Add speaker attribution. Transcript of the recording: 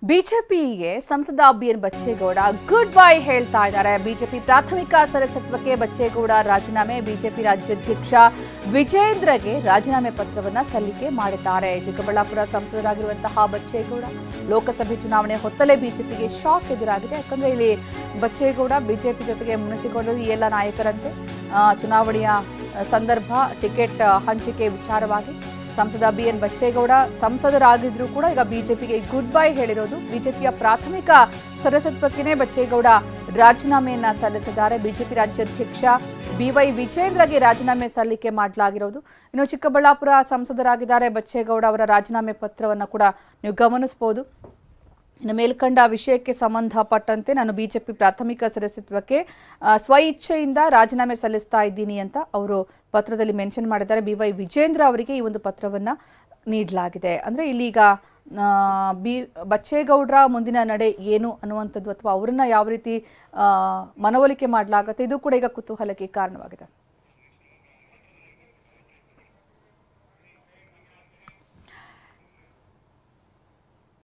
Speaker 1: ಬಿಜೆಪಿಗೆ ಸಂಸದ B N Bachegowda good bye ಹೇಳ್ತಾ ಇದ್ದಾರೆ. ಬಿಜೆಪಿ ಪ್ರಾಥಮಿಕ ಸದಸ್ಯತ್ವಕ್ಕೆ ಬಚ್ಚೇಗೌಡ ರಾಜೀನಾಮೆ. ಬಿಜೆಪಿ ರಾಜ್ಯಾಧ್ಯಕ್ಷ ವಿಜೇಂದ್ರಗೆ ರಾಜೀನಾಮೆ ಪತ್ರವನ್ನ ಸಲ್ಲಿಕೆ ಮಾಡಿದ್ದಾರೆ. ಚಿಕ್ಕಬಳ್ಳಾಪುರ ಸಂಸದರಾಗಿರುವಂತಹ ಬಚ್ಚೇಗೌಡ ಲೋಕಸಭೆ ಚುನಾವಣೆ ಹೊತ್ತಲೇ ಬಿಜೆಪಿಗೆ ಶಾಕ್ ಎದುರಾಗಿದೆ. ಯಾಕಂದ್ರೆ ಇಲ್ಲಿ ಬಚ್ಚೇಗೌಡ ಬಿಜೆಪಿ ಜೊತೆಗೆ ಮುನಿಸಿಕೊಂಡು ಈ ಎಲ್ಲ ನಾಯಕರಂತೆ ಚುನಾವಣೆಯ ಸಂದರ್ಭ ಟಿಕೆಟ್ ಹಂಚಿಕೆ ವಿಚಾರವಾಗಿ ಸಂಸದ ಬಿಎನ್ ಬಚ್ಚೇಗೌಡ ಸಂಸದರಾಗಿದ್ರು ಕೂಡ ಈಗ ಬಿಜೆಪಿಗೆ ಗುಡ್ ಬೈ ಹೇಳಿರೋದು. ಬಿಜೆಪಿಯ ಪ್ರಾಥಮಿಕ ಸದಸ್ಯತ್ವಕ್ಕೆ ಬಚ್ಚೇಗೌಡ ರಾಜೀನಾಮೆಯನ್ನ ಸಲ್ಲಿಸಿದ್ದಾರೆ. ಬಿಜೆಪಿ ರಾಜ್ಯಾಧ್ಯಕ್ಷ ಬಿವೈ ವಿಜೇಂದ್ರಗೆ ರಾಜೀನಾಮೆ ಸಲ್ಲಿಕೆ ಮಾಡಲಾಗಿರೋದು. ಇನ್ನು ಚಿಕ್ಕಬಳ್ಳಾಪುರ ಸಂಸದರಾಗಿದ್ದಾರೆ ಬಚ್ಚೇಗೌಡ. ಅವರ ರಾಜೀನಾಮೆ ಪತ್ರವನ್ನು ಕೂಡ ನೀವು ಗಮನಿಸಬಹುದು. ಇನ್ನು ಮೇಲ್ಕಂಡ ವಿಷಯಕ್ಕೆ ಸಂಬಂಧಪಟ್ಟಂತೆ ನಾನು ಬಿಜೆಪಿ ಪ್ರಾಥಮಿಕ ಸದಸ್ಯತ್ವಕ್ಕೆ ಸ್ವ ಇಚ್ಛೆಯಿಂದ ರಾಜೀನಾಮೆ ಸಲ್ಲಿಸ್ತಾ ಇದ್ದೀನಿ ಅಂತ ಅವರು ಪತ್ರದಲ್ಲಿ ಮೆನ್ಷನ್ ಮಾಡಿದ್ದಾರೆ. ಬಿವೈ ವಿಜೇಂದ್ರ ಅವರಿಗೆ ಈ ಒಂದು ಪತ್ರವನ್ನು ನೀಡಲಾಗಿದೆ. ಅಂದರೆ ಇಲ್ಲೀಗ ಬಚ್ಚೇಗೌಡರ ಮುಂದಿನ ನಡೆ ಏನು ಅನ್ನುವಂಥದ್ದು ಅಥವಾ ಅವರನ್ನ ಯಾವ ರೀತಿ ಮನವೊಲಿಕೆ ಮಾಡಲಾಗುತ್ತೆ, ಇದು ಕೂಡ ಈಗ ಕುತೂಹಲಕ್ಕೆ ಕಾರಣವಾಗಿದೆ.